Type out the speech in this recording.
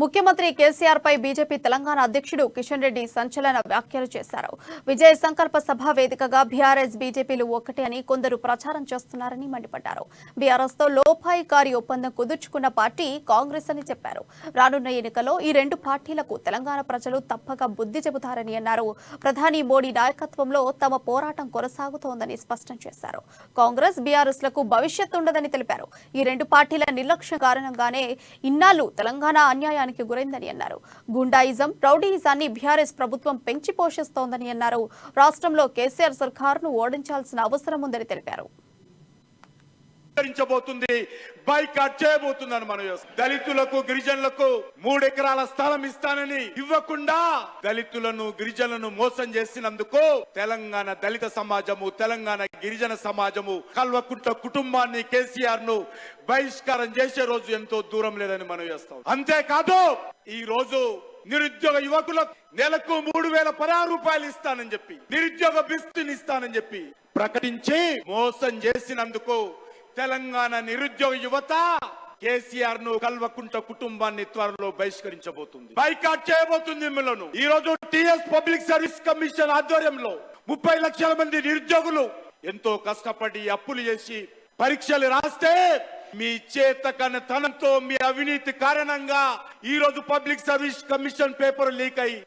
ముఖ్యమంత్రి కేసీఆర్ పై బీజేపీ తెలంగాణ అధ్యక్షుడు కిషన్ రెడ్డి సంచలన వ్యాఖ్యలు చేశారు. విజయ సంకల్ప సభ వేదికగా బీఆర్ఎస్ బీజేపీలు ఒక్కటే అని కొందరు ప్రచారం చేస్తున్నారని మండిపడ్డారు. బీఆర్ఎస్ తో లోపాయికారి ఒప్పందం కుదుర్చుకున్న పార్టీ కాంగ్రెస్ అని చెప్పారు. రానున్న ఎన్నికల్లో ఈ రెండు పార్టీలకు తెలంగాణ ప్రజలు తప్పక బుద్ధి చెబుతారని అన్నారు. ప్రధాని మోడీ నాయకత్వంలో తమ పోరాటం కొనసాగుతోందని స్పష్టం చేశారు. కాంగ్రెస్ బీఆర్ఎస్ లకు భవిష్యత్తు ఉండదని తెలిపారు. ఈ రెండు పార్టీల నిర్లక్ష్యం కారణంగానే ఇన్నాళ్లు తెలంగాణ అన్యాయానికి గురైందని అన్నారు. గుండాయిజం, రౌడీయిజాన్ని బీఆర్ఎస్ ప్రభుత్వం పెంచి పోషిస్తోందని అన్నారు. రాష్ట్రంలో కేసీఆర్ సర్కారును ఓడించాల్సిన అవసరం ఉందని తెలిపారు. బైకాట్ చేయబోతుందని మనం దళితులకు గిరిజనులకు 3 ఎకరాల స్థలం ఇస్తానని ఇవ్వకుండా దళితులను గిరిజనులను మోసం చేసినందుకు తెలంగాణ దళిత సమాజము, తెలంగాణ గిరిజన సమాజము, కల్వకుంట్ల కుటుంబాన్ని, కేసీఆర్ ను బహిష్కారం చేసే రోజు ఎంతో దూరం లేదని మనం చేస్తాం. అంతేకాదు ఈ రోజు నిరుద్యోగ యువకులకు నెలకు 3016 రూపాయలు ఇస్తానని చెప్పి, నిరుద్యోగ బిస్తుని ఇస్తానని చెప్పి ప్రకటించి మోసం చేసినందుకు తెలంగాణ నిరుద్యోగ యువత కేసీఆర్ ను, కల్వకుంట్ల కుటుంబాన్ని త్వరలో బహిష్కరించబోతుంది, బైకాట్ చేయబోతుంది. మిమ్మల్ని ఈ రోజు టీఎస్ పబ్లిక్ సర్వీస్ కమిషన్ ఆధ్వర్యంలో 30 లక్షల మంది నిరుద్యోగులు ఎంతో కష్టపడి అప్పులు చేసి పరీక్షలు రాస్తే మీ చేతకనతనంతో, మీ అవినీతి కారణంగా ఈ రోజు public service commission paper leak అయి